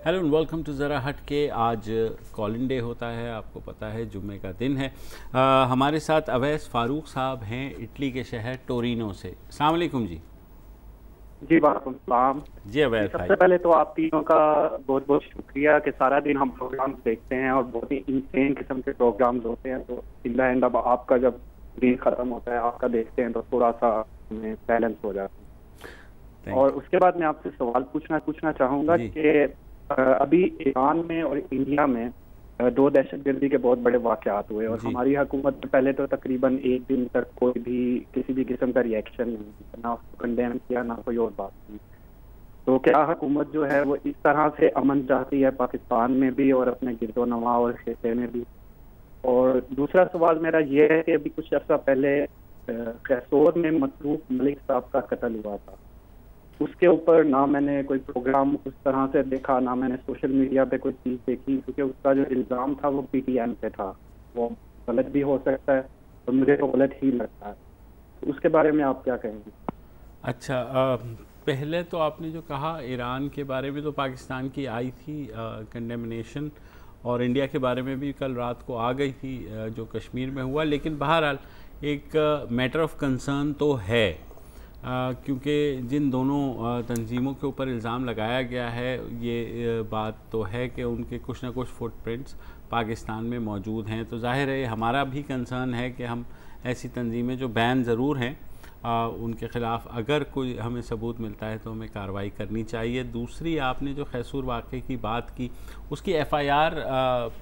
Hello and welcome to ज़रा हट के। आज कॉलिंग डे होता है, आपको पता है, जुम्मे का दिन है। हमारे साथ अवैस फ़ारूक साहब हैं इटली के शहर टोरिनो से। अस्सलाम वालेकुम जी। जी वालेकुम। जी अवैस भाई, सबसे पहले तो आप तीनों का बहुत बहुत शुक्रिया कि सारा दिन हम प्रोग्राम देखते हैं और बहुत ही इंसेन किस्म के प्रोग्राम्स होते हैं। तो इन द एंड अब आपका जब दिन खत्म होता है, आपका देखते हैं तो थोड़ा सा हमें बैलेंस हो जाता है। और उसके बाद मैं आपसे सवाल पूछना चाहूँगा कि अभी ईरान में और इंडिया में दो दहशतगर्दी के बहुत बड़े वाक़यात हुए और हमारी हुकूमत ने पहले तो तकरीबन एक दिन तक कोई भी किसी भी किस्म का रिएक्शन नहीं किया, ना उसको कंडेम किया, ना कोई और बात की। तो क्या हुकूमत जो है वो इस तरह से अमन चाहती है पाकिस्तान में भी और अपने गिरदो नवा और खिते में भी? और दूसरा सवाल मेरा ये है कि अभी कुछ अर्सा पहले कैसोर में मसरूफ मलिक साहब का कत्ल हुआ था, उसके ऊपर ना मैंने कोई प्रोग्राम उस तरह से देखा, ना मैंने सोशल मीडिया पे कोई चीज़ देखी, क्योंकि उसका जो इल्ज़ाम था वो पीटीएम पे था। वो गलत भी हो सकता है और मुझे तो गलत ही लगता है। तो उसके बारे में आप क्या कहेंगे? अच्छा, पहले तो आपने जो कहा ईरान के बारे में, तो पाकिस्तान की आई थी कंडेमनेशन, और इंडिया के बारे में भी कल रात को आ गई थी जो कश्मीर में हुआ। लेकिन बहरहाल एक मैटर ऑफ कंसर्न तो है, क्योंकि जिन दोनों तंजीमों के ऊपर इल्ज़ाम लगाया गया है, ये बात तो है कि उनके कुछ ना कुछ फुटप्रिंट्स पाकिस्तान में मौजूद हैं। तो जाहिर है हमारा भी कंसर्न है कि हम ऐसी तंजीमें जो बैन ज़रूर हैं, उनके ख़िलाफ़ अगर कोई हमें सबूत मिलता है तो हमें कार्रवाई करनी चाहिए। दूसरी, आपने जो खैसूर वाक़े की बात की, उसकी एफआईआर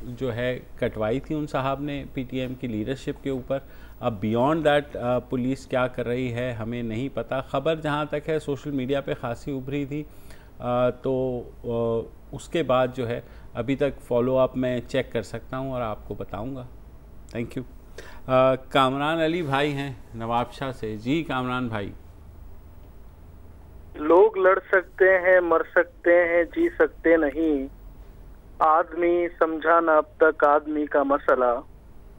जो है कटवाई थी उन साहब ने पीटीएम की लीडरशिप के ऊपर। अब बियॉन्ड दैट पुलिस क्या कर रही है हमें नहीं पता। ख़बर जहाँ तक है सोशल मीडिया पे ख़ासी उभरी थी, तो उसके बाद जो है अभी तक फॉलो अप मैं चेक कर सकता हूँ और आपको बताऊँगा। Thank you. कामरान अली भाई हैं नवाबशाह से। जी कामरान भाई। लोग लड़ सकते हैं, मर सकते हैं, जी सकते नहीं। आदमी समझा न अब तक आदमी का मसला,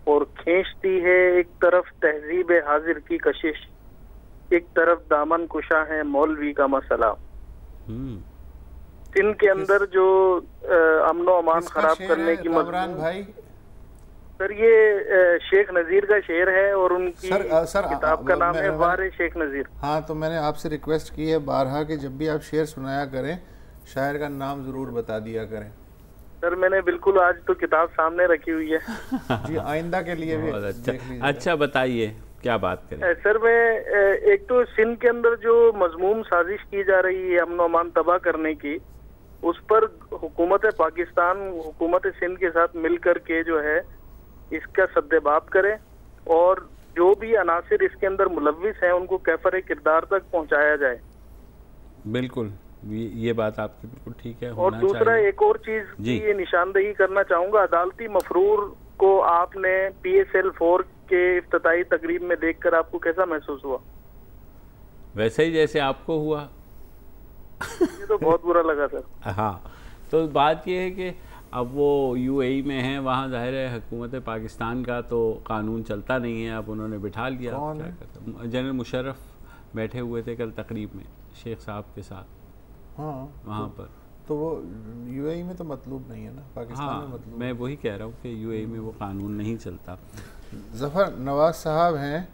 और खींचती है एक तरफ तहजीब हाजिर की कशिश, एक तरफ दामन कुशा है मौलवी का मसला। इनके अंदर जो अमनो अमान खराब करने की भाई सर, ये शेख नज़ीर का शेर है और उनकी किताब का नाम है वारे शेख नज़ीर। हाँ, तो मैंने आपसे रिक्वेस्ट की है बारहा कि जब भी आप शेर सुनाया करें शायर का नाम ज़रूर बता दिया करें। सर मैंने बिल्कुल आज तो किताब सामने रखी हुई है। जी, आइंदा के लिए भी अच्छा बताइए क्या बात करें। सर मैं एक तो सिंध के अंदर जो मजमूम साजिश की जा रही है अमन अमान तबाह करने की, उस पर हुकूमत पाकिस्तान हुकूमत सिंध के साथ मिलकर के जो है इसका सद्देबाब करें, और जो भी अनासिर इसके अंदर मुलव्विस हैं उनको कैफर किरदार तक पहुंचाया जाए। बिल्कुल, ये बात आपकी बिल्कुल ठीक है। और दूसरा एक और चीज की ये निशानदही करना चाहूंगा, अदालती मफरूर को आपने PSL 4 के इफ्तिताई तकरीब में देखकर आपको कैसा महसूस हुआ? वैसे ही जैसे आपको हुआ। ये तो बहुत बुरा लगा सर। हाँ, तो बात ये है कि अब वो UAE में हैं, वहाँ जाहिर है हुकूमत पाकिस्तान का तो कानून चलता नहीं है। अब उन्होंने बिठा लिया, जनरल मुशर्रफ बैठे हुए थे कल तकरीब में शेख साहब के साथ। हाँ, वहाँ पर तो वो UAE में तो मतलूब नहीं है ना, पाकिस्तान में मतलूब। मैं वही कह रहा हूँ कि UAE में वो कानून नहीं चलता। ज़फ़र नवाज साहब हैं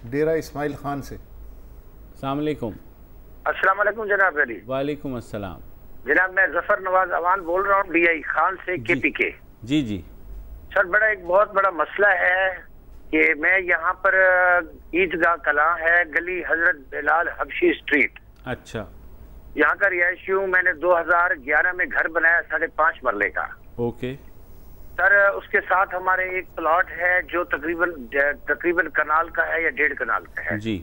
डेरा इस्माइल खान से। अस्सलाम वालेकुम। अस्सलाम वालेकुम जनाब अली। वालेकुम अस्सलाम जनाब, मैं जफर नवाज अवान बोल रहा हूँ DI खान से, KPK। जी जी सर, एक बहुत बड़ा मसला है कि मैं यहाँ पर ईदगाह कला है, गली हजरत बिलाल हबशी स्ट्रीट। अच्छा, यहाँ का रिहायशी हूँ। मैंने 2011 में घर बनाया 5.5 मरले का। ओके सर, उसके साथ हमारे एक प्लॉट है जो तकरीबन कनाल का है या 1.5 कनाल का है जी।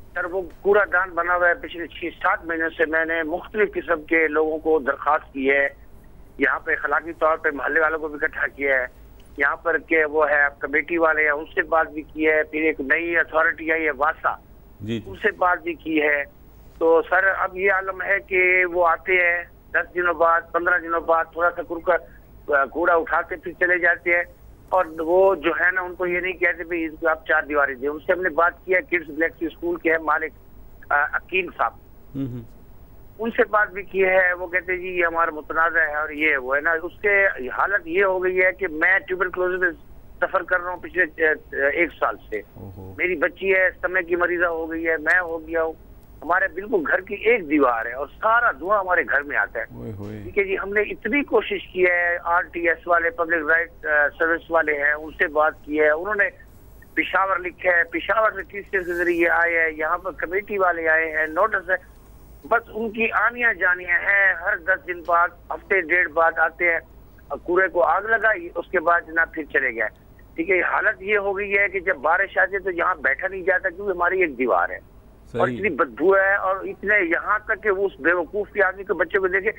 सर, वो कूड़ा दान बना हुआ है। पिछले 6-7 महीनों से मैंने मुख्तलिफ किस्म के लोगों को दरख्वास्त की है, यहाँ पे अखलाकी तौर पे मोहल्ले वालों को भी इकट्ठा किया है। यहाँ पर के वो है कमेटी वाले हैं, उनसे बात भी की है। फिर एक नई अथॉरिटी आई है वासा, उनसे बात भी की है। तो सर अब ये आलम है कि वो आते हैं 10 दिनों बाद, 15 दिनों बाद थोड़ा सा कूड़ा उठाते फिर चले जाते हैं, और वो जो है ना उनको ये नहीं कहते भाई इसको आप 4 दीवारी दे। उनसे हमने बात किया, किड्स ब्लैक स्कूल के है मालिक अकील साहब। उनसे बात भी की है, वो कहते हैं जी ये हमारा मुतनाज़ा है और ये वो है ना। उसके हालत ये हो गई है कि मैं ट्यूबरक्लोसिस में सफर कर रहा हूँ पिछले 1 साल से। मेरी बच्ची है, स्टमक की मरीजा हो गई है, मैं हो गया हूँ। हमारे बिल्कुल घर की एक दीवार है और सारा धुआं हमारे घर में आता है। ठीक है जी, हमने इतनी कोशिश की है, RTS वाले, पब्लिक राइट सर्विस वाले हैं, उनसे बात की है, उन्होंने पिशावर लिखा है, पिशावर से टीचर के जरिए आए हैं, यहाँ पर कमेटी वाले आए हैं, नोटिस है, बस उनकी आनियां जानियां हैं। हर 10 दिन बाद, हफ्ते 1.5 बाद आते हैं, कूड़े को आग लगाई, उसके बाद जनाब फिर चले गए। ठीक है, हालत ये हो गई है कि जब बारिश आती है तो यहाँ बैठा नहीं जाता क्योंकि हमारी एक दीवार है और इतनी बदबू है। और इतने यहाँ तक कि वो उस बेवकूफ के आदमी के बच्चे को देखे,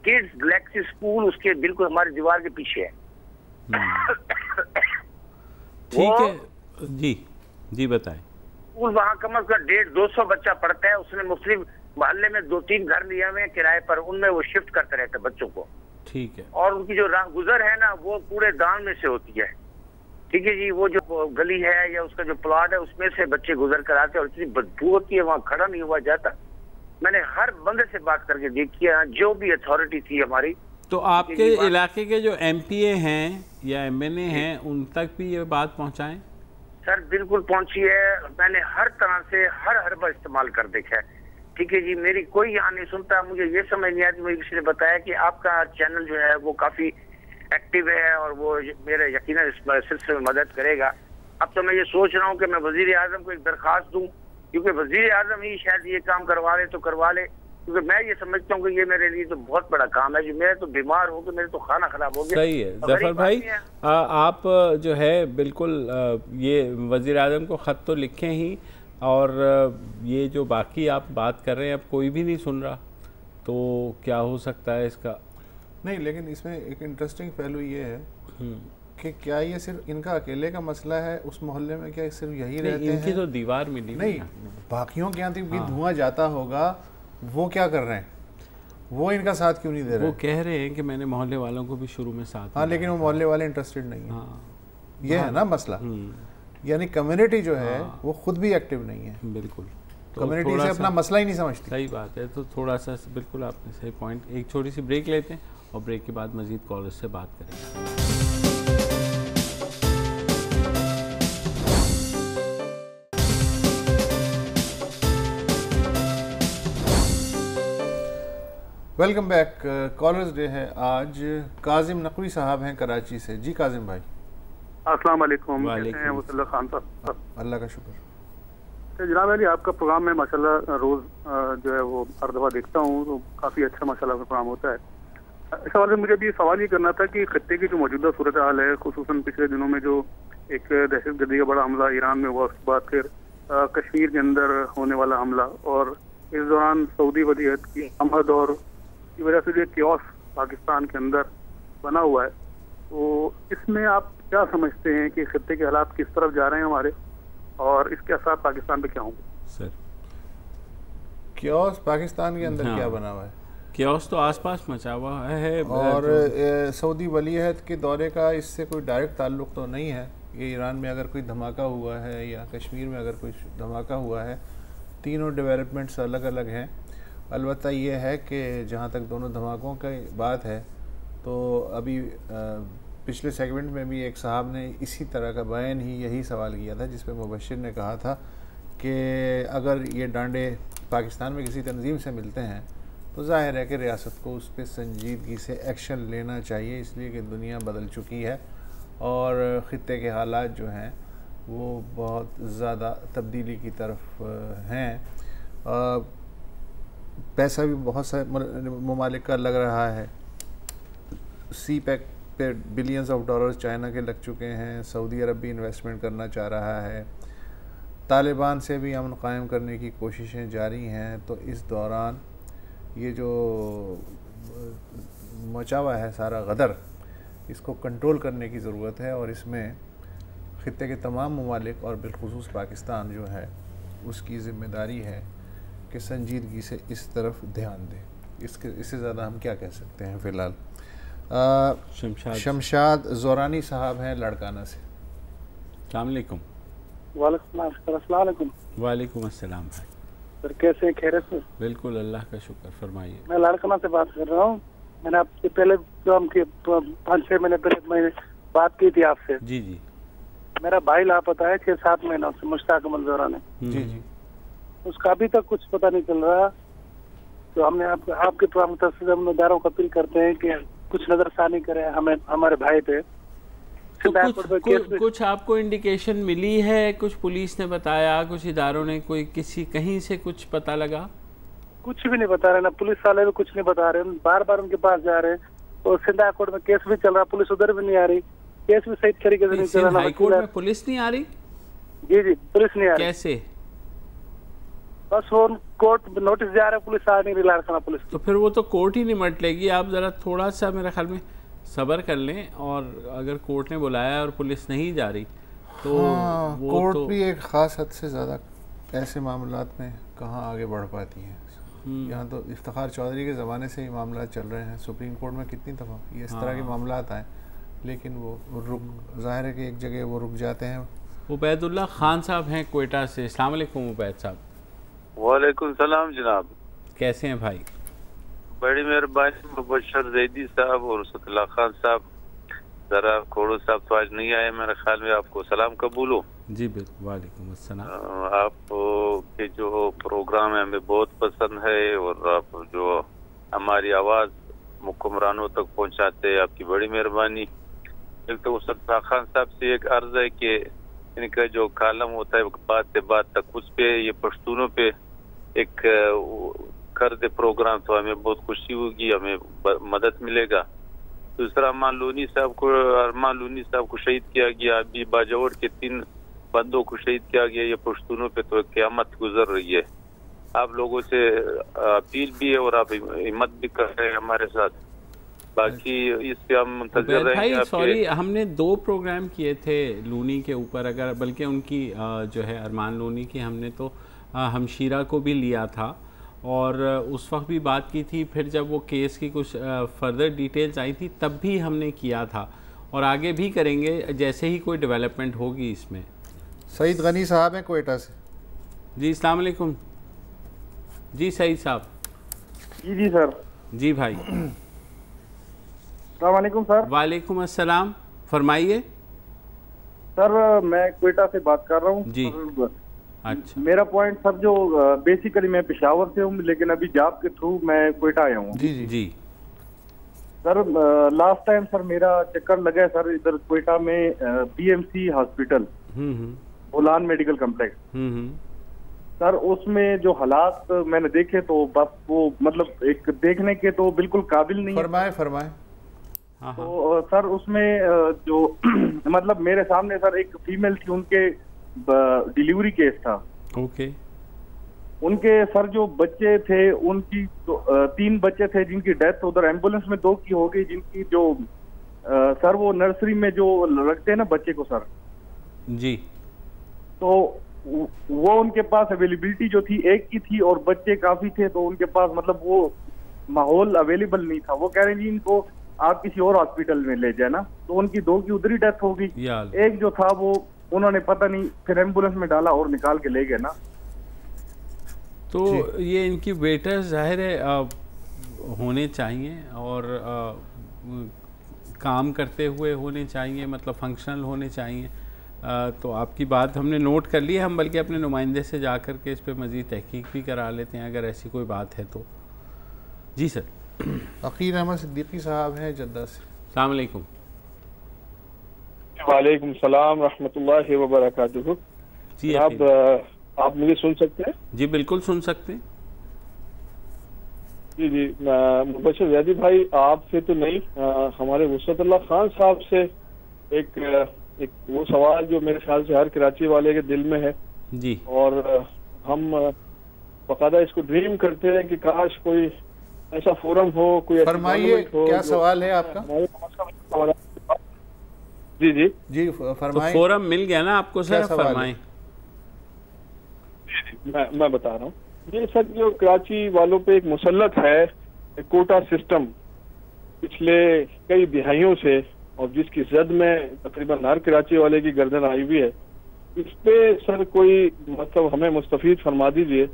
किड्स गैलेक्सी स्कूल उसके बिल्कुल हमारी दीवार के पीछे है। ठीक है जी, जी बताएं। स्कूल वहाँ कम अज कम 150-200 बच्चा पढ़ता है। उसने मुस्लिम मोहल्ले में 2-3 घर लिए हुए हैं किराए पर, उनमें वो शिफ्ट करते रहते बच्चों को। ठीक है। और उनकी जो राह गुजर है ना, वो पूरे दान में से होती है। ठीक है जी, वो जो गली है या उसका जो प्लॉट है उसमें से बच्चे गुजर कर आते हैं और इतनी बदबू होती है, वहाँ खड़ा नहीं हुआ जाता। मैंने हर बंदे से बात करके देखी है, जो भी अथॉरिटी थी हमारी। तो आपके इलाके के जो MPA हैं या MNA हैं, उन तक भी ये बात पहुंचाएं? सर बिल्कुल पहुंची है, मैंने हर तरह से हर हरबा इस्तेमाल कर देखा है। ठीक है जी, मेरी कोई यहाँ नहीं सुनता। मुझे ये समझ नहीं आती, मुझे किसी ने बताया कि आपका चैनल जो है वो काफी एक्टिव है और वो मेरे यकीनन इस सिलसिले में मदद करेगा। अब तो मैं ये सोच रहा हूँ कि मैं वजीर आजम को एक दरखास्त दूं, क्योंकि वजीर आजम ही शायद ये काम करवा ले तो करवा ले, क्योंकि मैं ये समझता हूँ कि ये मेरे लिए तो बहुत बड़ा काम है। जो मैं तो बीमार हो गया, मेरे तो खाना खराब हो गया। सही है जफर भाई, आप जो है बिल्कुल ये वजीर आजम को ख़त तो लिखें ही, और ये जो बाकी आप बात कर रहे हैं अब कोई भी नहीं सुन रहा, तो क्या हो सकता है इसका? नहीं, लेकिन इसमें एक इंटरेस्टिंग पहलू ये है कि क्या ये सिर्फ इनका अकेले का मसला है उस मोहल्ले में? क्या सिर्फ यही रहते हैं? इनकी तो दीवार मिली नहीं, बाकियों के यहाँ तक भी धुआं जाता होगा, वो क्या कर रहे हैं? वो इनका साथ क्यों नहीं दे रहे? वो कह रहे हैं कि मैंने मोहल्ले वालों को भी शुरू में साथ। हाँ, लेकिन वो मोहल्ले वाले इंटरेस्टेड नहीं है। ये है ना मसला, यानी कम्युनिटी जो है वो खुद भी एक्टिव नहीं है। बिल्कुल, तो कम्युनिटी से अपना मसला ही नहीं समझती। सही बात है। तो थोड़ा सा बिल्कुल आपने सही पॉइंट। एक छोटी सी ब्रेक लेते हैं और ब्रेक के बाद मजीद कॉलर्स से बात करेंगे। Welcome back. कॉलर्स डे है आज। काजिम नकवी साहब हैं कराची से। जी काजिम भाई। अस्सलाम वालेकुम। मुसल्ला खान साहब। अल्लाह का शुक्र। तो जनाब अली, आपका प्रोग्राम में माशाल्लाह रोज़ जो है वो हर दफ़ा देखता हूँ, तो काफ़ी अच्छा माशाल्लाह प्रोग्राम होता है। इस हवाले से मुझे भी सवाल ये करना था कि खत्ते की जो मौजूदा सूरत हाल है, खुसूसन पिछले दिनों में जो एक दहशतगर्दी का बड़ा हमला ईरान में हुआ, उसके बाद फिर कश्मीर के अंदर होने वाला हमला, और इस दौरान सऊदी वलीयत की आमद और की वजह से जो क्योस पाकिस्तान के अंदर बना हुआ है, तो इसमें आप क्या समझते हैं कि खत्ते के हालात किस तरफ जा रहे हैं हमारे, और इसके असर पाकिस्तान पे क्या होंगे? सर, क्योस पाकिस्तान के अंदर क्या बना हुआ है? क्योस तो आसपास मचा हुआ है, और सऊदी वलीयत के दौरे का इससे कोई डायरेक्ट ताल्लुक तो नहीं है। ये ईरान में अगर कोई धमाका हुआ है या कश्मीर में अगर कोई धमाका हुआ है, तीनों डेवलपमेंट्स अलग अलग हैं। अलबत्ता ये है कि जहाँ तक दोनों धमाकों की बात है, तो अभी पिछले सेगमेंट में भी एक साहब ने इसी तरह का बयान ही यही सवाल किया था, जिसपे मुबशिर ने कहा था कि अगर ये डांडे पाकिस्तान में किसी तंजीम से मिलते हैं तो जाहिर है कि रियासत को उस पर संजीदगी से एक्शन लेना चाहिए, इसलिए कि दुनिया बदल चुकी है और ख़ित्ते के हालात जो हैं वो बहुत ज़्यादा तब्दीली की तरफ हैं। पैसा भी बहुत सारे ममालिक का लग रहा है। सी पैक पे बिलियंस ऑफ डॉलर्स चाइना के लग चुके हैं। सऊदी अरब भी इन्वेस्टमेंट करना चाह रहा है। तालिबान से भी अमन कायम करने की कोशिशें जारी हैं। तो इस दौरान ये जो मचा हुआ है सारा गदर, इसको कंट्रोल करने की ज़रूरत है और इसमें ख़ित्ते के तमाम ममालिक और बिलखुसूस पाकिस्तान जो है उसकी ज़िम्मेदारी है कि संजीदगी से इस तरफ ध्यान दें। इससे ज़्यादा हम क्या कह सकते हैं फ़िलहाल। शमशाद ज़ोरानी साहब हैं लड़काना से। अस्सलाम वालेकुम। वालेकुम अस्सलाम। वालेकुम अस्सलाम भाई। सर कैसे हैं? खैरियत से? बिल्कुल, अल्लाह का शुक्र, फरमाइए। मैं लाड़काना से बात कर रहा हूँ। मैंने आपसे पहले जो हम 5-6 महीने पहले मैंने बात की थी आपसे। जी जी। मेरा भाई लापता है 6-7 महीनों से, मुश्ताक अहमद ज़ोरानी। जी जी। उसका अभी तक कुछ पता नहीं चल रहा। तो हमने आपके प्रोग्राम की तरफ से उम्मीदवारों को अपील करते हैं कि कुछ नजरसानी करें हमें, हमारे भाई पे। तो कुछ आपको इंडिकेशन मिली है? कुछ पुलिस ने बताया, कुछ इदारों ने, कोई किसी कहीं से कुछ पता लगा? कुछ भी नहीं बता रहे, ना पुलिस वाले भी कुछ नहीं बता रहे। बार बार उनके पास जा रहे हैं। तो सिंध हाई कोर्ट में केस भी चल रहा, पुलिस उधर भी नहीं आ रही, केस भी सही तरीके से नहीं चल रहा। हाई कोर्ट में पुलिस नहीं आ रही? जी जी, पुलिस नहीं आ रही। कैसे? बस वो कोर्ट नोटिस जा रहा है, पुलिस आ नहीं रही, लाड़काना पुलिस। तो फिर वो तो कोर्ट ही निमट लेगी। आप ज़रा थोड़ा सा मेरे ख्याल में सब्र कर लें, और अगर कोर्ट ने बुलाया और पुलिस नहीं जा रही तो हाँ, वो कोर्ट तो भी एक ख़ास हद से ज़्यादा ऐसे मामलात में कहाँ आगे बढ़ पाती है। यहाँ तो इफ्तिखार चौधरी के ज़माने से ही मामला चल रहे हैं। सुप्रीम कोर्ट में कितनी दफ़ा ये इस तरह के मामलात आए, लेकिन वो रुक, ज़ाहिर है कि एक जगह वो रुक जाते हैं। उबैदुल्लाह खान साहब हैं कोयटा से। अस्सलाम वालेकुम उबैद साहब। वालेकुम सलाम जनाब, कैसे हैं भाई? बड़ी मेहरबानी। मुबशर जैदी साहब और सतुल्लाह खान साहब, जरा खोड़ो साहब तो आज नहीं आए, मेरे ख्याल में आपको सलाम कबूल हो। जी बिल्कुल, वालेकुम अस्सलाम। आप के जो प्रोग्राम है हमें बहुत पसंद है, और आप जो हमारी आवाज़ हुक्मरानों तक पहुंचाते हैं, आपकी बड़ी मेहरबानी। एक तो सतुल्लाह खान साहब से एक अर्ज है कि इनका जो कालम होता है बात से बात तक, उस पे ये पश्तूनों पे एक कर दे प्रोग्राम, तो हमें बहुत खुशी होगी, हमें मदद मिलेगा। दूसरा अरमान लोनी साहब को शहीद किया गया, अभी बाजौर के 3 बंदों को शहीद किया गया, ये पश्तूनों पे तो क़यामत गुजर रही है। आप लोगों से अपील भी है और आप हिम्मत भी कर रहे हैं हमारे साथ। बाकी इस पे हम मुंतज़िर रहेंगे। सॉरी, हमने 2 प्रोग्राम किए थे लूनी के ऊपर, अगर बल्कि उनकी जो है अरमान लोनी की हमने तो हमशीरा को भी लिया था, और उस वक्त भी बात की थी। फिर जब वो केस की कुछ फर्दर डिटेल्स आई थी तब भी हमने किया था, और आगे भी करेंगे जैसे ही कोई डेवलपमेंट होगी इसमें। सईद गनी साहब हैं कोयटा से। जी अस्सलाम वालेकुम। जी सईद साहब। जी सर। जी भाई। अस्सलाम वालेकुम सर। वालेकुम अस्सलाम, फरमाइए। सर मैं कोयटा से बात कर रहा हूँ जी। अच्छा, मेरा पॉइंट सर जो बेसिकली मैं पेशावर से हूँ, लेकिन अभी जॉब के थ्रू मैं कोयटा आया हूँ। जी जी जी सर लास्ट टाइम सर मेरा चक्कर लगा है सर इधर कोयटा में BMC hospital, Bolan medical complex. Sir उसमें जो हालात मैंने देखे तो बस वो मतलब एक देखने के तो बिल्कुल काबिल नहीं। फरमाए। तो सर उसमें जो मतलब मेरे सामने सर एक फीमेल थी, उनके डिलीवरी केस था। ओके। उनके सर जो बच्चे थे उनकी तो 3 बच्चे थे जिनकी डेथ उधर एम्बुलेंस में 2 की हो गई, जिनकी जो सर वो नर्सरी में जो रखते हैं ना बच्चे को सर जी, तो वो उनके पास अवेलेबिलिटी जो थी एक की थी और बच्चे काफी थे, तो उनके पास मतलब वो माहौल अवेलेबल नहीं था। वो कह रहे जी इनको आप किसी और हॉस्पिटल में ले जाए ना, तो उनकी 2 की उधर ही डेथ हो गई। एक जो था वो उन्होंने पता नहीं फिर एम्बुलेंस में डाला और निकाल के ले गए ना। तो ये इनकी वेटर जाहिर है होने चाहिए, और काम करते हुए होने चाहिए, मतलब फंक्शनल होने चाहिए। तो आपकी बात हमने नोट कर ली है, हम बल्कि अपने नुमाइंदे से जा कर के इस पर मज़ीद तहकीक भी करा लेते हैं अगर ऐसी कोई बात है तो। जी सर। अकील अहमद सिद्दीकी साहब हैं जद्दा से। अस्सलाम वालेकुम। वालेकुम सलाम रहमतुल्लाहि व बरकातुहू। जी आप मुझे सुन सकते हैं? जी बिल्कुल सुन सकते हैं। जी मुबशर जैदी भाई आपसे तो नहीं, हमारे वसअतुल्लाह खान साहब से एक वो सवाल जो मेरे ख्याल से हर कराची वाले के दिल में है जी, और हम बकायदा इसको ड्रीम करते हैं कि काश कोई ऐसा फोरम हो, कोई फरमाइए क्या सवाल है आपका? जी जी जी फरमाइए। तो फोरम मिल गया ना आपको सर, फरमाएं। मैं बता रहा हूँ। ये सर जो कराची वालों पे एक मुसल्लत है कोटा सिस्टम पिछले कई दिहाइयों से, और जिसकी जद में तकरीबन हर कराची वाले की गर्दन आई हुई है, इस पे सर कोई मतलब हमें मुस्तफीद फरमा दीजिए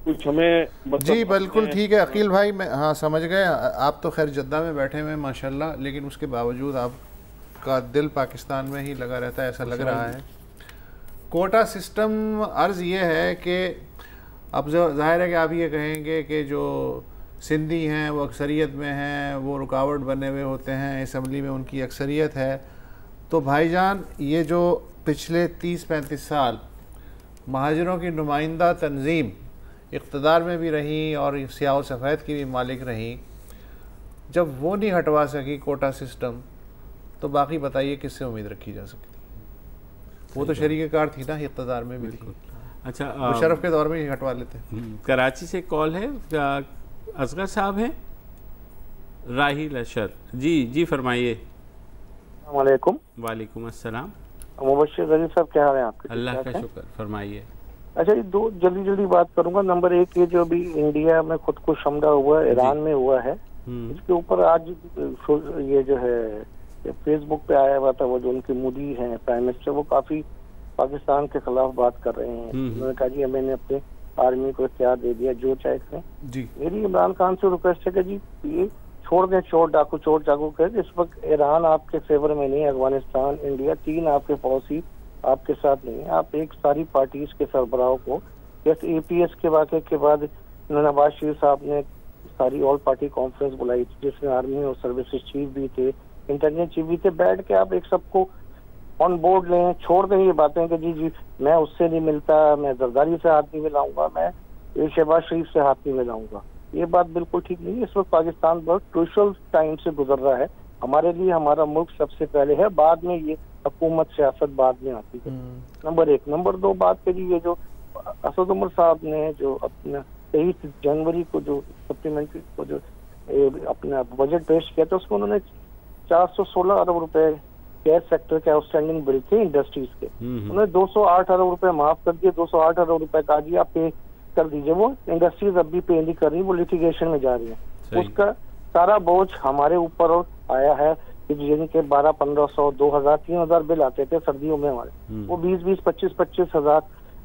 कुछ हमें जी बिल्कुल ठीक है अकील भाई, मैं हाँ समझ गए। आप तो खैर जद्दा में बैठे हुए हैं माशाल्लाह, लेकिन उसके बावजूद आपका दिल पाकिस्तान में ही लगा रहता है, ऐसा लग रहा है। कोटा सिस्टम अर्ज़ ये है कि अब जो जाहिर है कि आप ये कहेंगे कि जो सिंधी हैं वो अक्सरियत में हैं, वो रुकावट बने हुए होते हैं, असम्बली में उनकी अक्सरियत है। तो भाईजान ये जो पिछले 30-35 साल महाजरों की नुमाइंदा तंजीम इक़्तिदार में भी रही और स्याह व सफ़ेद की भी मालिक रही, जब वो नहीं हटवा सकी कोटा सिस्टम, तो बाकी बताइए किससे उम्मीद रखी जा सकती? वो तो शरीक कार थी ना, इक़्तिदार में भी थी। अच्छा, मुशर्रफ के दौर में ही हटवा लेते। कराची से कॉल है, असगर साहब हैं, राहिल अशर जी फरमाइए। वालेकुम। वालेकुम अस्सलाम। मुबश्शिर रजी साहब, क्या हाल है आपके? अल्लाह का शुक्र, फरमाइए। अच्छा, ये दो जल्दी बात करूंगा। नंबर एक, ये जो अभी इंडिया में खुद को हमला हुआ है, ईरान में हुआ है, इसके ऊपर आज ये जो है फेसबुक पे आया हुआ था, वो जो उनके मोदी हैं प्राइम मिनिस्टर, वो काफी पाकिस्तान के खिलाफ बात कर रहे हैं। उन्होंने कहा जी मैंने अपने आर्मी को इख्तियार दे दिया, जो चाहे करें। मेरी इमरान खान से रिक्वेस्ट है कि जी ये छोड़ दें चोर चाकू कर। इस वक्त ईरान आपके फेवर में नहीं है, अफगानिस्तान, इंडिया, तीन आपके पड़ोसी आपके साथ नहीं है। आप एक सारी पार्टीज के सरबराहों को, जैसे APS के वाक़े के बाद नवाज शरीफ साहब ने सारी ऑल पार्टी कॉन्फ्रेंस बुलाई थी, जिसमें आर्मी और सर्विसेज चीफ भी थे, इंटेलिजेंस चीफ भी थे। बैठ के आप एक सबको ऑन बोर्ड लें, छोड़ दें ये बातें कि जी मैं उससे नहीं मिलता, मैं जरदारी से हाथ नहीं मिलाऊंगा, मैं शहबाज शरीफ से हाथ नहीं मिलाऊंगा। ये बात बिल्कुल ठीक नहीं है। इस वक्त पाकिस्तान बहुत क्रूशल टाइम से गुजर रहा है। हमारे लिए हमारा मुल्क सबसे पहले है, बाद में ये हुकूमत सियासत बाद में आती है। नंबर एक। नंबर दो बात करी, ये जो असद उमर साहब ने जो अपना 23 जनवरी को जो सप्लीमेंट्री को जो अपना बजट पेश किया था, उसको उन्होंने 416 अरब रुपए गैस सेक्टर के आउटस्टैंडिंग बिल थे इंडस्ट्रीज के, उन्होंने 208 अरब रुपए माफ कर दिए। 208 अरब रुपए का जी आप पे कर दीजिए। वो इंडस्ट्रीज अब भी पे नहीं कर रही, वो लिटिगेशन में जा रही है। उसका सारा बोझ हमारे ऊपर आया है कि जिनके 1200-1500, 2000, 3000 बिल आते थे सर्दियों में हमारे, वो 20-20, 25-25 हजार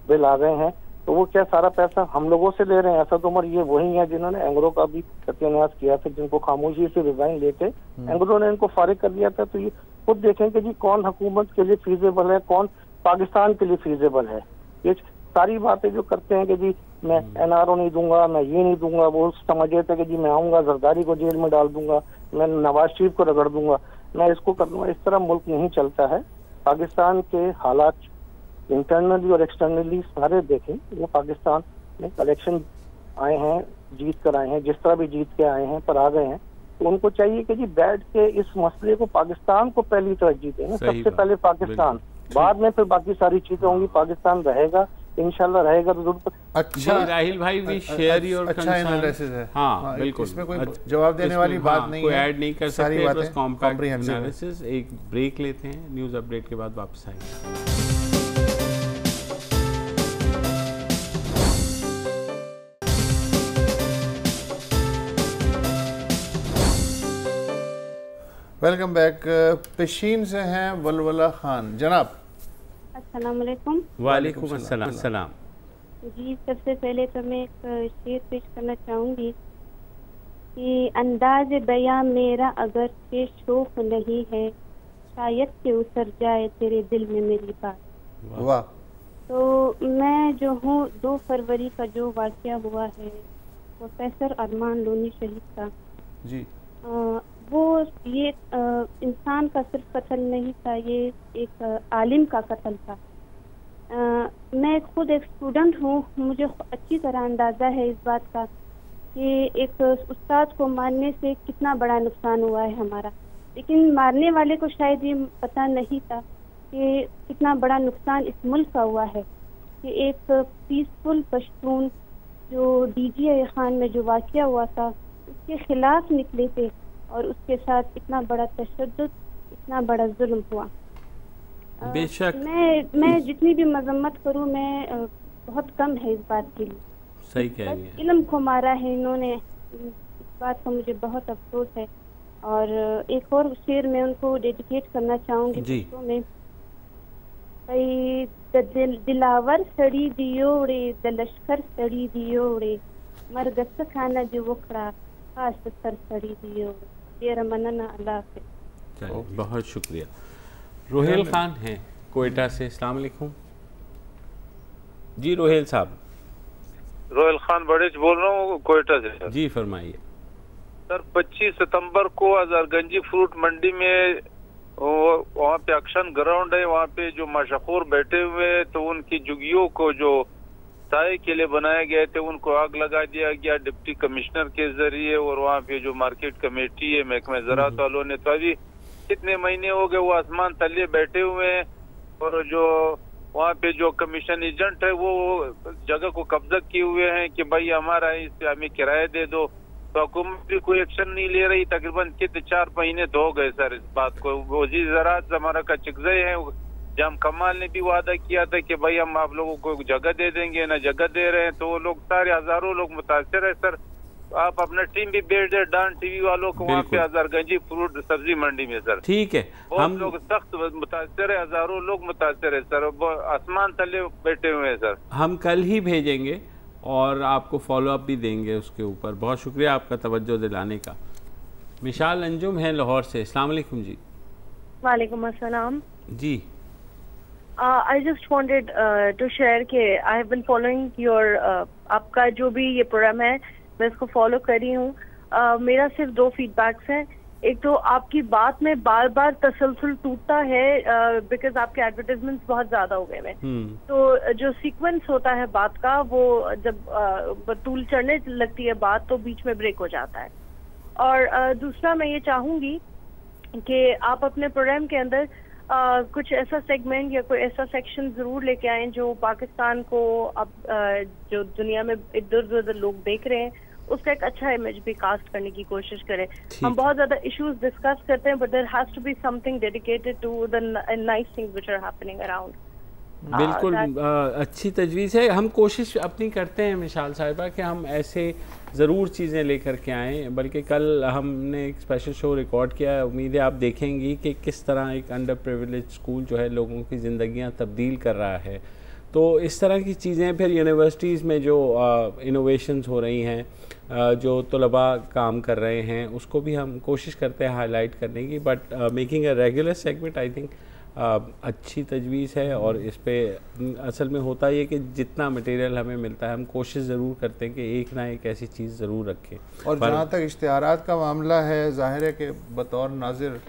बिल आ गए हैं। तो वो क्या सारा पैसा हम लोगों से ले रहे हैं? असद उमर ये वही है जिन्होंने एंग्रो का भी सत्यानाश किया था, जिनको खामोशी से रिजाइन लेते एंग्रो ने इनको फारिग कर दिया था। तो ये खुद देखें कि जी कौन हुकूमत के लिए फीजेबल है, कौन पाकिस्तान के लिए फीजेबल है। ये सारी बातें जो करते हैं कि जी मैं NRO नहीं दूंगा, मैं ये नहीं दूंगा, वो समझे थे कि जी मैं आऊंगा जरदारी को जेल में डाल दूंगा, मैं नवाज शरीफ को रगड़ दूंगा, मैं इसको कर दूंगा। इस तरह मुल्क नहीं चलता है। पाकिस्तान के हालात इंटरनली और एक्सटर्नली सारे देखें। वो पाकिस्तान में इलेक्शन आए हैं, जीत कर आए हैं, जिस तरह भी जीत के आए हैं पर आ गए हैं, तो उनको चाहिए कि जी बैठ के इस मसले को, पाकिस्तान को पहली तरजीह दें। सबसे पहले पाकिस्तान, बाद में फिर बाकी सारी चीजें होंगी। पाकिस्तान रहेगा, इंशाल्लाह रहेगा तो जरूर। अच्छा राहिल भाई, वी शेयर योर अच्छा एनालिसिस है। हाँ बिल्कुल, इसमें कोई जवाब देने वाली बात नहीं कोई है, ऐड नहीं कर सारी सकते, बातें बस कॉम्पैक्ट comprehensive एनालिसिस। एक ब्रेक लेते हैं, न्यूज़ अपडेट के बाद वापस आएंगे। Welcome back. पेशीन से हैं वलवला खान। जनाब अस्सलाम वालेकुम। वालेकुम अस्सलाम। जी सबसे पहले तो मैं एक शेर पेश करना चाहूँगी कि अंदाज बयां मेरा अगर से शौक नहीं है, शायद से उतर जाए तेरे दिल में मेरी बात। वाह। तो मैं जो हूँ 2 फरवरी का जो वाक़या हुआ है प्रोफेसर अरमान लोनी शहीद का जी, वो ये इंसान का सिर्फ कत्ल नहीं था, ये एक आलिम का कत्ल था। मैं खुद एक स्टूडेंट हूँ, मुझे अच्छी तरह अंदाज़ा है इस बात का कि एक उस्ताद को मारने से कितना बड़ा नुकसान हुआ है हमारा, लेकिन मारने वाले को शायद ये पता नहीं था कि कितना बड़ा नुकसान इस मुल्क का हुआ है। कि एक पीसफुल पश्तून जो DGI खान में जो वाक़या हुआ था उसके खिलाफ निकले थे और उसके साथ इतना बड़ा तशद्दुद, इतना बड़ा जुल्म हुआ। बेशक मैं जितनी भी मजम्मत करूँ मैं बहुत कम है इस बात के लिए। सही कह रही है। इल्म को मारा है इन्होंने, इस बात का मुझे बहुत अफसोस है। और एक और शेर मैं उनको डेडिकेट करना चाहूँगी दोस्तों में। दिलावर सड़ी दियोड़े द लश्कर सड़ी दियोड़े मरगस खाना जो वखड़ा खास सर सड़ी दियोड़े। तेरा मनना अल्लाह हाफिज़। चलिए, बहुत शुक्रिया। रोहेल खान हैं कोयटा से। अस्सलाम वालेकुम जी। रोहेल साहब। रोहेल खान बड़ेच बोल रहा हूँ कोयटा से सर। जी फरमाइए सर। 25 सितंबर को हजारगंजी फ्रूट मंडी में वहाँ पे एक्शन ग्राउंड है, वहाँ पे जो मशहूर बैठे हुए तो उनकी जुगियों को जो साए के लिए बनाए गए थे उनको आग लगा दिया गया डिप्टी कमिश्नर के जरिए। और वहाँ पे जो मार्केट कमेटी है महकमे ज़राअत वालों ने, तो अभी कितने महीने हो गए वो आसमान तले बैठे हुए हैं। और जो वहाँ पे जो कमीशन एजेंट है वो जगह को कब्जा किए हुए हैं कि भाई हमारा इस पे हमें किराया दे दो, तो हुकूमत भी कोई एक्शन नहीं ले रही। तकरीबन कितने 4 महीने तो हो गए सर इस बात को। वज़ीर ज़राअत हमारा का चिकज़ई है, जाम कमाल ने भी वादा किया था कि भाई हम आप लोगों को जगह दे देंगे, ना जगह दे रहे हैं। तो वो लोग सारे हजारों लोग मुतासर है सर। आप अपना टीम भी भेज दे डान टीवी वालों को वहाँ पे हजारगंजी फ्रूट सब्जी मंडी में सर। ठीक है, हम लोग सख्त मुतासर है, हजारों लोग मुतासर है सर, आसमान तले बैठे हुए हैं सर। हम कल ही भेजेंगे और आपको फॉलो अप भी देंगे उसके ऊपर। बहुत शुक्रिया आपका तवज्जो दिलाने का। मिशाल अंजुम है लाहौर से। अस्सलाम वालेकुम जी। वालेकुम अस्सलाम जी। I just wanted to share कि I have been following your आपका जो भी ये प्रोग्राम है मैं इसको फॉलो कर रही हूँ। मेरा सिर्फ 2 फीडबैक्स हैं। एक तो आपकी बात में बार बार तसलसल टूटता है बिकॉज आपके एडवर्टाइजमेंट्स बहुत ज्यादा हो गए हैं। तो जो सीक्वेंस होता है बात का वो जब बतूल चढ़ने लगती है बात तो बीच में ब्रेक हो जाता है। और दूसरा मैं ये चाहूंगी कि आप अपने प्रोग्राम के अंदर कुछ ऐसा सेगमेंट या कोई ऐसा सेक्शन जरूर लेके आए जो पाकिस्तान को अब जो दुनिया में इधर उधर लोग देख रहे हैं उसका एक अच्छा इमेज भी कास्ट करने की कोशिश करें। हम बहुत ज्यादा इश्यूज डिस्कस करते हैं but there has to be something dedicated to the nice things which are happening around. बिल्कुल अच्छी तजवीज़ है। हम कोशिश अपनी करते हैं मिशाल साहिबा कि हम ऐसे ज़रूर चीज़ें लेकर के आएँ। बल्कि कल हमने एक स्पेशल शो रिकॉर्ड किया है, उम्मीद है आप देखेंगी कि किस तरह एक अंडर प्रिविलेज स्कूल जो है लोगों की ज़िंदगियाँ तब्दील कर रहा है। तो इस तरह की चीज़ें फिर यूनिवर्सिटीज़ में जो इनोवेशंस हो रही हैं, जो तलबा काम कर रहे हैं, उसको भी हम कोशिश करते हैं हाईलाइट करने की। But making a regular segment I think अच्छी तजवीज़ है। और इस पे असल में होता ही है कि जितना मटेरियल हमें मिलता है हम कोशिश ज़रूर करते हैं कि एक ना एक ऐसी चीज़ ज़रूर रखें। और जहाँ तक इश्तिहारात का मामला है, ज़ाहिर है कि बतौर नाज़िर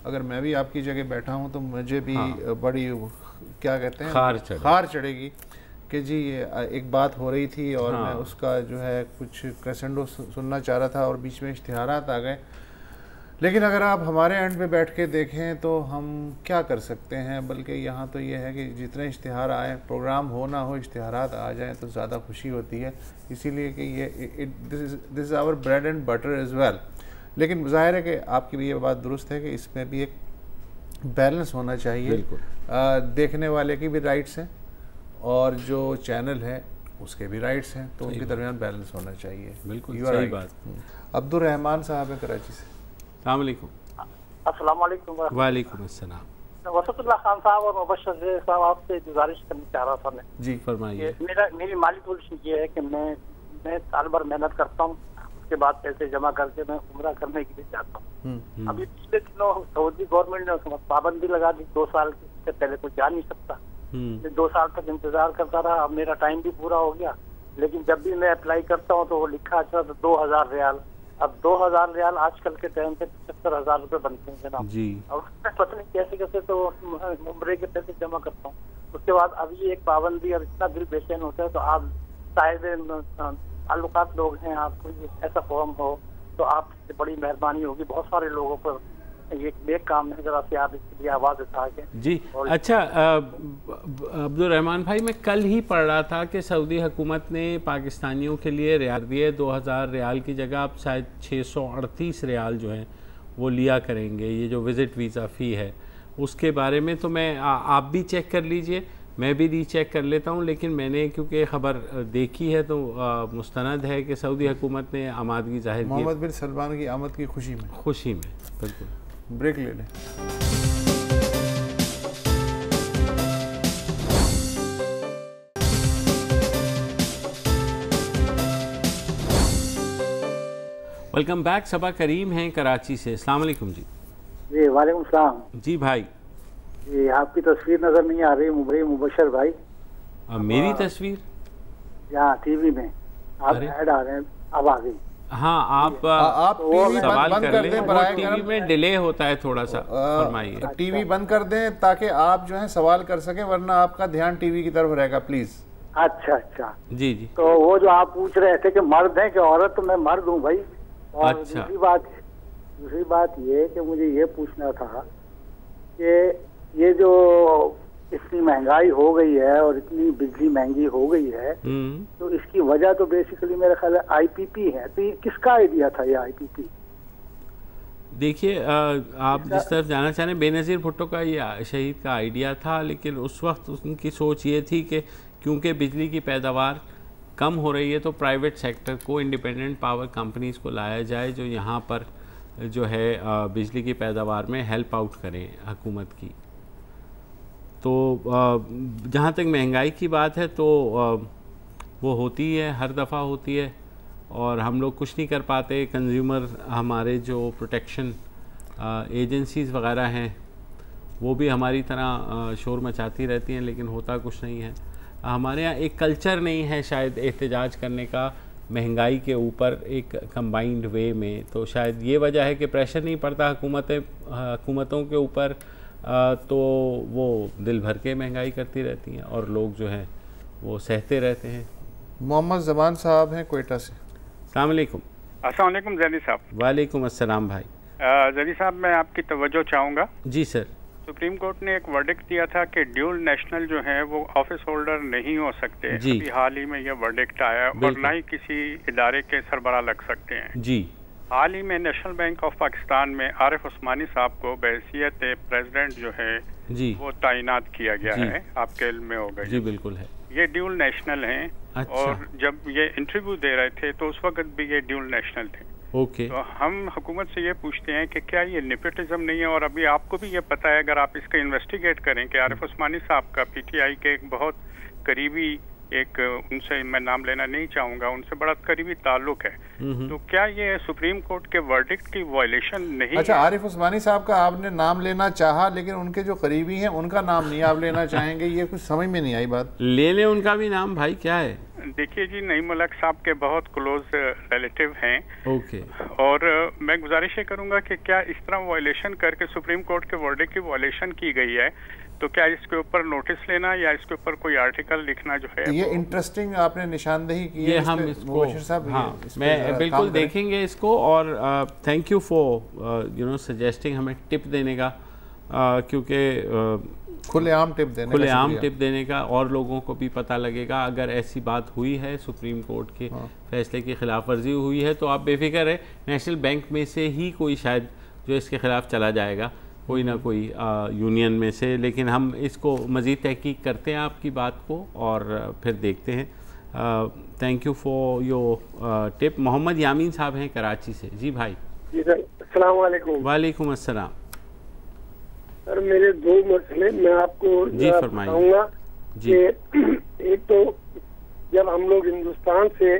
अगर मैं भी आपकी जगह बैठा हूँ तो मुझे भी बड़ी क्या कहते हैं खार चढ़ेगी कि जी ये एक बात हो रही थी और मैं उसका जो है कुछ क्रेसेंडो सुनना चाह रहा था और बीच में इश्तिहारात आ गए। लेकिन अगर आप हमारे एंड पे बैठ के देखें तो हम क्या कर सकते हैं। बल्कि यहाँ तो ये है कि जितने इश्तिहार आए, प्रोग्राम हो ना हो, इश्तिहारात आ जाएं तो ज़्यादा खुशी होती है। इसीलिए कि ये this is our bread and butter as well. लेकिन ज़ाहिर है कि आपकी भी ये बात दुरुस्त है कि इसमें भी एक बैलेंस होना चाहिए। देखने वाले की भी राइट्स हैं और जो चैनल है उसके भी राइट्स हैं, तो उनके दरमियान बैलेंस होना चाहिए। बिल्कुल सही बात। अब्दुल रहमान साहब है कराची से। अस्सलाम वालेकुम। वालेकुम अस्सलाम। वसतुल्लाह खान साहब और मुबश्शिर साहब आपसे गुजारिश करना चाह रहा था मैं। जी फरमाइए। मेरी माली पोजीशन ये है कि मैं साल भर मेहनत करता हूँ, उसके बाद पैसे जमा करके मैं उम्रा करने के लिए जाता हूँ। अभी पिछले दिनों सऊदी गवर्नमेंट ने पाबंदी लगा दी 2 साल की, इससे पहले कोई जा नहीं सकता। 2 साल तक इंतजार करता रहा। अब मेरा टाइम भी पूरा हो गया, लेकिन जब भी मैं अप्लाई करता हूँ तो वो लिखा अच्छा तो 2000 रियाल। अब 2000 रियाल आजकल के टाइम पे 75,000 रुपए बनते हैं जनाब जी। और पता नहीं कैसे कैसे तो उम्रे के पैसे जमा करता हूँ। उसके बाद अभी एक पाबंदी, अब इतना दिल बेचैन होता है। तो आप शायद ताल्लुकात लोग हैं, आपको ऐसा फॉर्म हो तो आपसे बड़ी मेहरबानी होगी। बहुत सारे लोगों पर ये नेक काम है, जरा से आप इसके लिए आवाज़ उठा के जी। अच्छा अब्दुल रहमान भाई, मैं कल ही पढ़ रहा था कि सऊदी हुकूमत ने पाकिस्तानियों के लिए रियाल दिए 2000 रियाल की जगह अब शायद 638 रियाल जो हैं वो लिया करेंगे, ये जो विज़िट वीज़ा फ़ी है उसके बारे में। तो मैं आप भी चेक कर लीजिए, मैं भी रीचेक कर लेता हूँ। लेकिन मैंने क्योंकि ख़बर देखी है तो मुस्तनद है कि सऊदी हुकूमत ने आमादगी जाहिर की मोहम्मद बिन सलमान की आमद की खुशी में बिल्कुल। ब्रेक ले लें। Welcome back. सबा करीम हैं कराची से। अस्सलाम वालेकुम जी। जी वालेकुम सलाम। जी भाई। जी आपकी तस्वीर नजर नहीं आ रही मुबशर भाई। मेरी तस्वीर यहाँ टीवी में आप ऐड आ रहे हैं, अब आ गई। हाँ आप टीवी सवाल बंद कर दें, टीवी में डिले होता है थोड़ा सा, फरमाइए। टीवी बंद कर दें ताकि आप जो है सवाल कर सकें, वरना आपका ध्यान टीवी की तरफ रहेगा, प्लीज। अच्छा अच्छा जी जी। तो वो जो आप पूछ रहे थे कि मर्द है कि औरत, तो मैं मर्द हूँ भाई। और अच्छा। दूसरी बात ये कि मुझे ये पूछना था कि ये जो इतनी महंगाई हो गई है और इतनी बिजली महंगी हो गई है, तो इसकी वजह तो बेसिकली मेरा ख्याल है आईपीपी है। तो ये किसका आइडिया था, ये आईपीपी? देखिए आप जिस तरफ जाना चाह रहे हैं, बेनज़ीर भुट्टो का ये शहीद का आइडिया था, लेकिन उस वक्त उनकी सोच ये थी कि क्योंकि बिजली की पैदावार कम हो रही है तो प्राइवेट सेक्टर को, इंडिपेंडेंट पावर कंपनीज़ को लाया जाए जो यहाँ पर जो है बिजली की पैदावार में हेल्प आउट करें हुकूमत की। तो जहाँ तक महंगाई की बात है तो वो होती है, हर दफ़ा होती है, और हम लोग कुछ नहीं कर पाते। कंज्यूमर हमारे जो प्रोटेक्शन एजेंसीज़ वगैरह हैं वो भी हमारी तरह शोर मचाती रहती हैं, लेकिन होता कुछ नहीं है। हमारे यहाँ एक कल्चर नहीं है शायद एहतजाज करने का महंगाई के ऊपर एक कंबाइंड वे में। तो शायद ये वजह है कि प्रेशर नहीं पड़ता हुकूमतों के ऊपर, तो वो दिल भर के महंगाई करती रहती हैं और लोग जो हैं वो सहते रहते हैं। मोहम्मद ज़मान साहब हैं कोयटा से। अस्सलाम वालेकुम। अस्सलाम वालेकुम जैदी साहब। वालेकुम अस्सलाम भाई। जैदी साहब मैं आपकी तवज्जो चाहूँगा। जी सर। सुप्रीम कोर्ट ने एक वर्डिक्ट दिया था कि ड्यूल नेशनल जो है वो ऑफिस होल्डर नहीं हो सकते। अभी हाल ही में ये वर्डिक्ट आया, और ना ही किसी इदारे के सरबराह लग सकते हैं। जी। हाल ही में नेशनल बैंक ऑफ पाकिस्तान में आरिफ उस्मानी साहब को बहैसियत प्रेसिडेंट जो है जी वो तैनात किया गया है, आपके इल्म में हो गई। जी बिल्कुल है। ये ड्यूल नेशनल हैं। अच्छा। और जब ये इंटरव्यू दे रहे थे तो उस वक्त भी ये ड्यूल नेशनल थे। ओके। तो हम हुकूमत से ये पूछते हैं कि क्या ये नेपोटिज्म नहीं है? और अभी आपको भी ये पता है, अगर आप इसका इन्वेस्टिगेट करें कि आरिफ उस्मानी साहब का पीटीआई के एक बहुत करीबी, एक उनसे मैं नाम लेना नहीं चाहूंगा, उनसे बड़ा करीबी ताल्लुक है, तो क्या ये सुप्रीम कोर्ट के वर्डिक्ट की वायलेशन नहीं? अच्छा, आरिफ उस्मानी साहब का आपने नाम लेना चाहा, लेकिन उनके जो करीबी हैं उनका नाम नहीं आप लेना चाहेंगे, ये कुछ समझ में नहीं आई बात। ले ले उनका भी नाम भाई, क्या है? देखिए जी, नईम मलक साहब के बहुत क्लोज रिलेटिव हैं। ओके। और मैं गुजारिश ये करूंगा कि क्या इस तरह वायलेशन करके सुप्रीम कोर्ट के वर्डिक्ट की वायलेशन की गई है, तो क्या इसके ऊपर नोटिस लेना या इसके ऊपर कोई आर्टिकल लिखना जो है? ये इंटरेस्टिंग आपने निशानदेही की है। ये हम इसको हाँ, मैं बिल्कुल देखेंगे इसको, और थैंक यू फॉर सजेस्टिंग हमें टिप देने का, क्योंकि खुलेआम टिप देने का और लोगों को भी पता लगेगा। अगर ऐसी बात हुई है, सुप्रीम कोर्ट के फैसले की खिलाफ वर्जी हुई है, तो आप बेफिक्र है, नेशनल बैंक में से ही कोई शायद जो इसके खिलाफ चला जाएगा, कोई ना कोई यूनियन में से। लेकिन हम इसको मज़ीद तहकीक करते हैं आपकी बात को और फिर देखते हैं। Thank you for your tip. Mohammad Yameen Sahab हैं कराची से। जी भाई। जी सर, अस्सलाम वालेकुम। वालेकुम अस्सलाम। सर मेरे दो मसले मैं आपको बताऊंगा कि एक तो जब हम लोग हिंदुस्तान से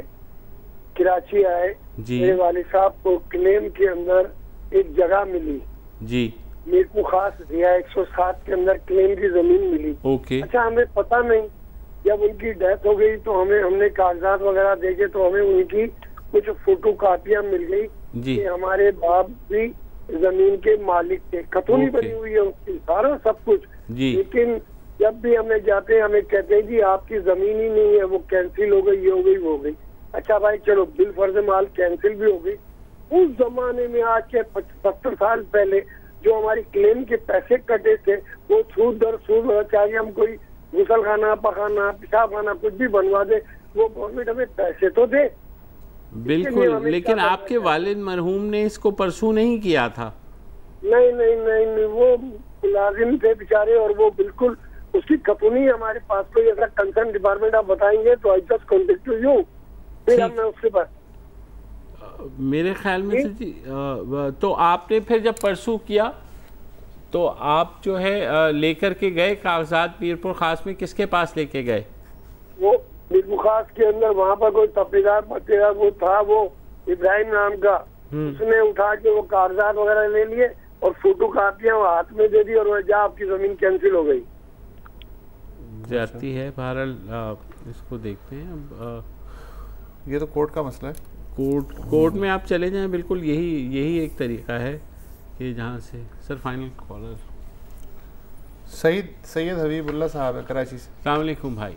कराची आए, मेरे वालिद साहब को क्लेम के अंदर एक जगह मिली जी, मेरे को खास दिया 107 के अंदर क्लेम की जमीन मिली। ओके। अच्छा, हमें पता नहीं, जब उनकी डेथ हो गई तो हमने कागजात वगैरह देखे तो हमें उनकी कुछ फोटो कापियां मिल गई कि हमारे बाप भी जमीन के मालिक थे, खतौनी बनी हुई है उसकी, सारा सब कुछ। लेकिन जब भी हमें जाते हैं हमें कहते हैं जी आपकी जमीन ही नहीं है, वो कैंसिल हो गई, ये हो गई, वो हो गई। अच्छा भाई चलो, बिल फर्ज माल कैंसिल भी हो गई। उस जमाने में आज के 70 साल पहले जो हमारी क्लेम के पैसे कटे थे, वो सूद दर सूद, चाहे हम कोई गुसल खाना, पखाना, पेशाब खाना कुछ भी बनवा दे, वो गवर्नमेंट हमें पैसे तो दे। बिल्कुल, लेकिन आपके वालिद मरहूम ने इसको परसू नहीं किया था। नहीं नहीं नहीं, नहीं वो मुलाजिम थे बेचारे, और वो बिल्कुल उसकी खतौनी हमारे पास कोई ऐसा कंसर्न डिपार्टमेंट आप बताएंगे तो आई जस्ट कॉन्टेक्ट यू, फिर मैं उसके पास। मेरे ख्याल में जी, तो आपने फिर जब परसू किया तो आप जो है लेकर के गए कागजात पीरपुर खास में, किसके पास लेके गए? वो पीरपुर खास के अंदर वहाँ पर कोई तफरीदार वो था, वो इब्राहिम नाम का, उसने उठा के वो कागजात वगैरह ले लिए और फोटो कापियां हाथ में दे दी और वजह आपकी जमीन कैंसिल हो गई जाती है। बहरहाल इसको देखते हैं। अब ये तो कोर्ट का मसला है। कोर्ट में आप चले जाएं, बिल्कुल यही एक तरीका है कि जहाँ से। Sir final caller Syed Habibullah साहब है कराची से। अस्सलाम वालेकुम भाई।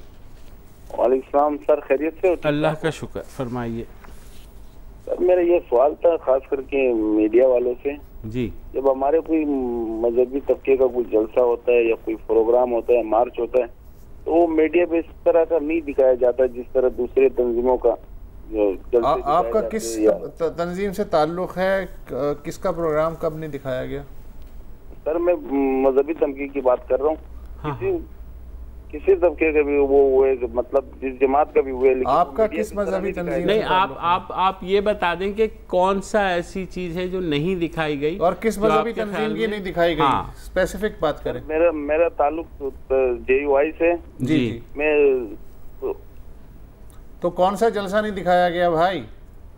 वालेकुम सर, खैरियत से? अल्लाह का शुक्र, फरमाइए। सर मेरा ये सवाल था खास करके मीडिया वालों से जी। जब हमारे कोई मजहबी तबके का कोई जलसा होता है या कोई प्रोग्राम होता है, मार्च होता है, तो वो मीडिया पे इस तरह का नहीं दिखाया जाता जिस तरह दूसरे तंजीमों का आपका किस तंजीम से ताल्लुक है? किसका प्रोग्राम कब नहीं दिखाया गया? सर मैं मजहबी तबके की बात कर रहा हूँ। किसी तबके का भी वो हुए, मतलब जिस जमात का भी हुए, लेकिन आपका किस मजहबी तंजीम? नहीं, आप ये बता दें कि कौन सा ऐसी चीज है जो नहीं दिखाई गई और किस मजहबी तंजीम की नहीं दिखाई गई? स्पेसिफिक बात करें। मेरा ताल्लुक JUI से जी। मैं तो कौन सा जलसा नहीं दिखाया गया भाई?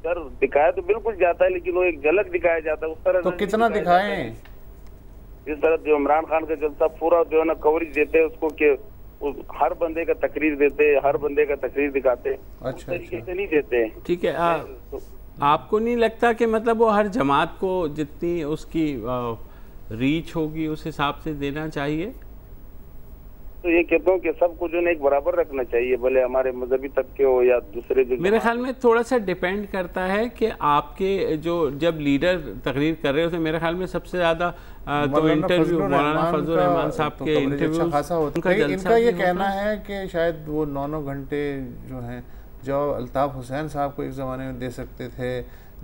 सर दिखाया तो बिल्कुल जाता है, लेकिन वो एक झलक दिखाया जाता है उस तरह। तो कितना दिखाएं? जिस तरह जो इमरान खान का जलसा पूरा जो है ना कवरेज देते हैं उसको, कि हर बंदे का तकरीर देते, हर बंदे का तकरीर दिखाते। अच्छा, तरीके से नहीं देते। ठीक है। आपको नहीं लगता कि मतलब वो हर जमात को जितनी उसकी रीच होगी उस हिसाब से देना चाहिए? तो ये कहता हूँ कि सबको जो है एक बराबर रखना चाहिए, भले हमारे मजहबी तबके हो या दूसरे जो। मेरे ख्याल में थोड़ा सा डिपेंड करता है कि आपके जो जब लीडर तकरीर कर रहे होते हैं, मेरे ख्याल में सबसे ज़्यादा तो इंटरव्यू मौलाना फजलुर रहमान साहब के इंटरव्यू खासा होता है। इनका ये कहना है कि शायद वो 9 घंटे जो हैं जो अल्ताफ़ हुसैन साहब को एक ज़माने में दे सकते थे,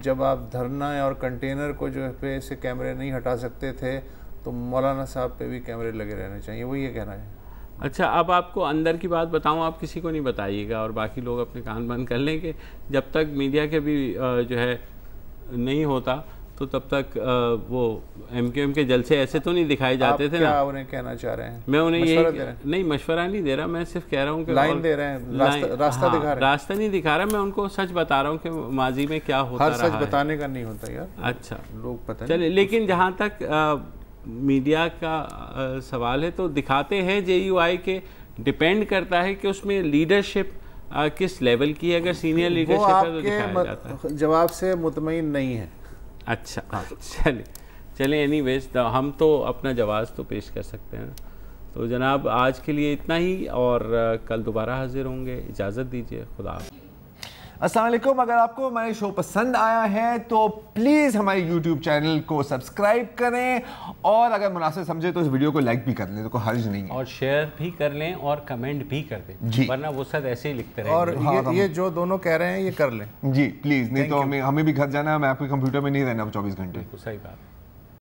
जब आप धरना और कंटेनर को जो पे से कैमरे नहीं हटा सकते थे, तो मौलाना साहब पे भी कैमरे लगे रहने चाहिए, वो ये कहना है। अच्छा, अब आपको अंदर की बात बताऊं, आप किसी को नहीं बताइएगा और बाकी लोग अपने कान बंद कर लें कि जब तक मीडिया के भी जो है नहीं होता तो तब तक वो MQM के जलसे ऐसे तो नहीं दिखाए जाते थे ना। क्या उन्हें कहना चाह रहे हैं? मैं उन्हें ये नहीं मशवरा नहीं दे रहा, मैं सिर्फ कह रहा हूँ कि लाइन दे रहे हैं, रास्ता दिखा रहे हैं। रास्ता नहीं दिखा रहा, मैं उनको सच बता रहा हूँ कि माजी में क्या होता रहा है। हर सच बताने का नहीं होता यार। अच्छा, लोग पता नहीं। चलिए, लेकिन जहाँ तक मीडिया का सवाल है तो दिखाते हैं JUI के, डिपेंड करता है कि उसमें लीडरशिप किस लेवल की है। अगर सीनियर लीडरशिप है तो दिखाया जाता है। जवाब से मुतमईन नहीं है। अच्छा, चलिए एनीवेज हम तो अपना जवाब तो पेश कर सकते हैं। तो जनाब आज के लिए इतना ही और कल दोबारा हाजिर होंगे। इजाज़त दीजिए, खुदा हाफ़िज़। अस्सलाम वालेकुम। अगर आपको हमारे शो पसंद आया है तो प्लीज़ हमारे YouTube चैनल को सब्सक्राइब करें और अगर मुनासिब समझे तो इस वीडियो को लाइक भी कर लें, तो कोई हर्ज नहीं है। और शेयर भी कर लें और कमेंट भी कर दें जी, वरना वो सब ऐसे ही लिखते रहेंगे। और ये जो दोनों कह रहे हैं ये कर लें जी प्लीज़, नहीं तो हमें भी घर जाना है, मैं आपके कंप्यूटर में नहीं रहना 24 घंटे। सही बात।